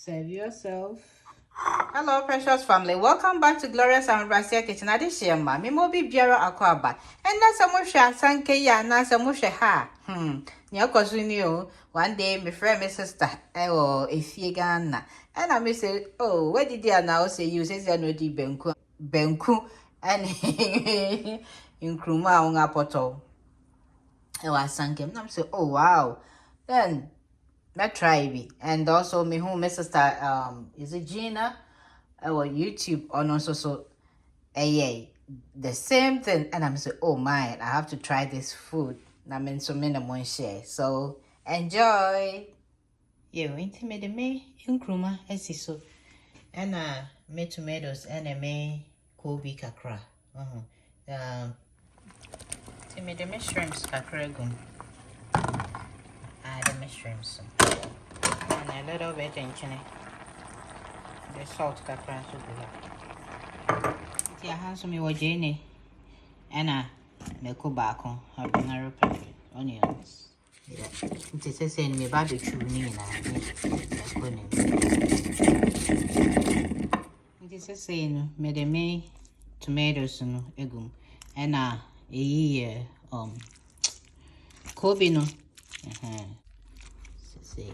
Serve yourself. Hello, precious family. Welcome back to Glorious and Rasia Kitchen. I share mommy mobi biara akwaba. And na some share Ansaka ya na some share ha. Nyakosuni one day my friend my sister efie Ghana. And I say, "Oh, where did you now say you say no di benku and in kruma unga poto." I was Ansaka. And I say, "Oh wow." Then I try it. And also me who my sister is it Gina or YouTube on also so yeah the same thing, and I'm saying, oh my, I have to try this food. I mean so many one share. So enjoy. Yeah, intimate me in kruma as so and me tomatoes and me kobe kakra. Intimate me shrimps kakra gum. Add the shrimps and a little bit in chine. The salt kakra so good. Yeah, handsome me wa Jenny. And meko baako ordinary onions. It is saying me barbecue ni na meko ni. It is saying me de me tomatoes no egum and kobe no say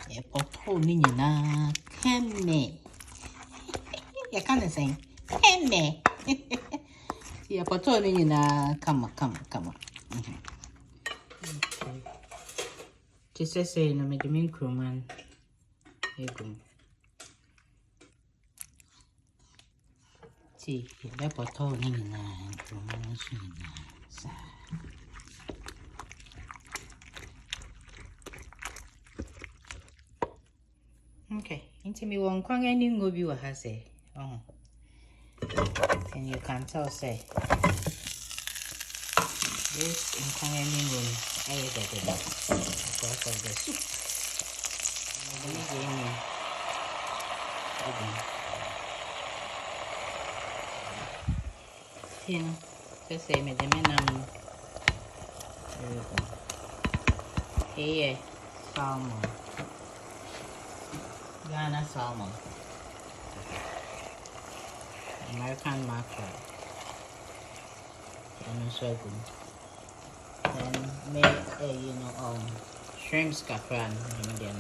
e poto ni na kemme. You can't say kemme. Yeah, poto ni na come. Just say no me demin kruman egum. See, the poto ni na kruman sa. Okay, into me one kwang any ngobi wa hase. Oh. And you can tell say this in kwang any ngobi because of the soup. Just say me the menam here salmon. Ghana salmon. American mackerel. And so good. Then make shrimps capran and then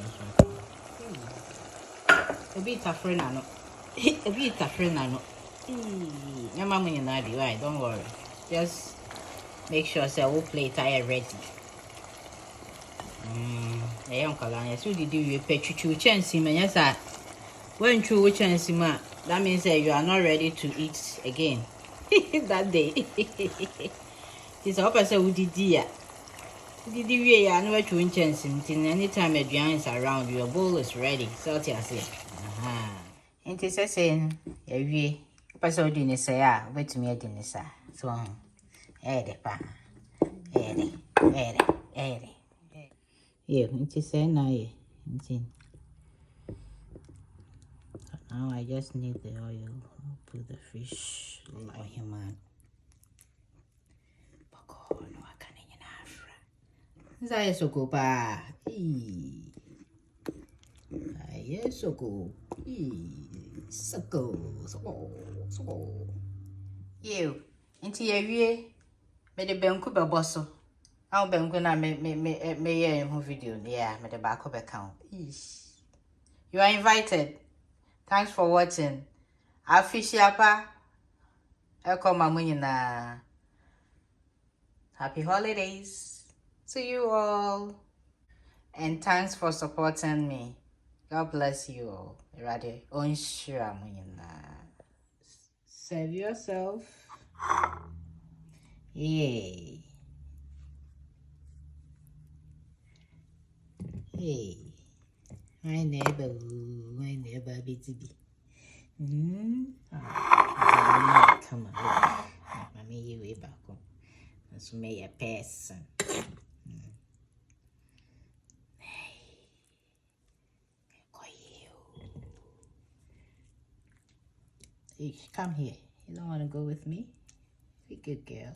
a bit of friend no. A bit of friend no. Your mama and I be right, don't worry. Just make sure say we'll play tire ready. I am calling so did you pay chuchu chance him and yes I when true chance him that means that you are not ready to eat again. That day. It's up as a woody dear. Did you are no true chance until anytime a giant is around your bowl is ready. So I say. It is a saying, a person didn't say, wait to me at dinner, sir. So, Eddie, yeah, it is a night. Now I just need the oil. I'll put the fish like him on. No, I can't in Africa. Zaya so go ba. Yes, so go. So go. You, into your way. Me the benku be bosso. I'll benku na me video. Yeah, me the back of account. You are invited. Thanks for watching. Afishiapa. Eko mamunina. Happy holidays to you all. And thanks for supporting me. God bless you all. Ready? Unsure munina. Serve yourself. Yay. Hey. My neighbor, busy. Come on. Mommy, you way back home. That's me a person. Hey, come here. You don't want to go with me? Be good girl.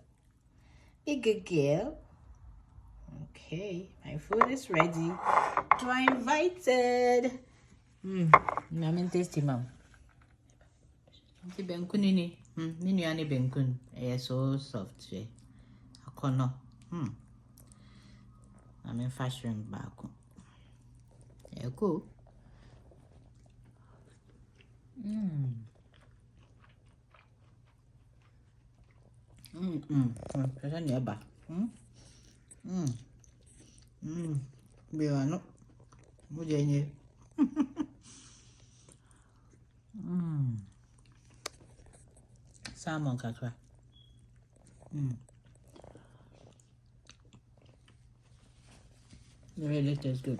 Be good girl. Okay. Okay, my food is ready. You are invited. I'm tasty, mom. Benkun ni. Ni ani benkun. So soft. Akono. I'm in fashion back. Cool. Pesa ni aba. Biar no. Mujanya. Salmon kakra. Really tastes good.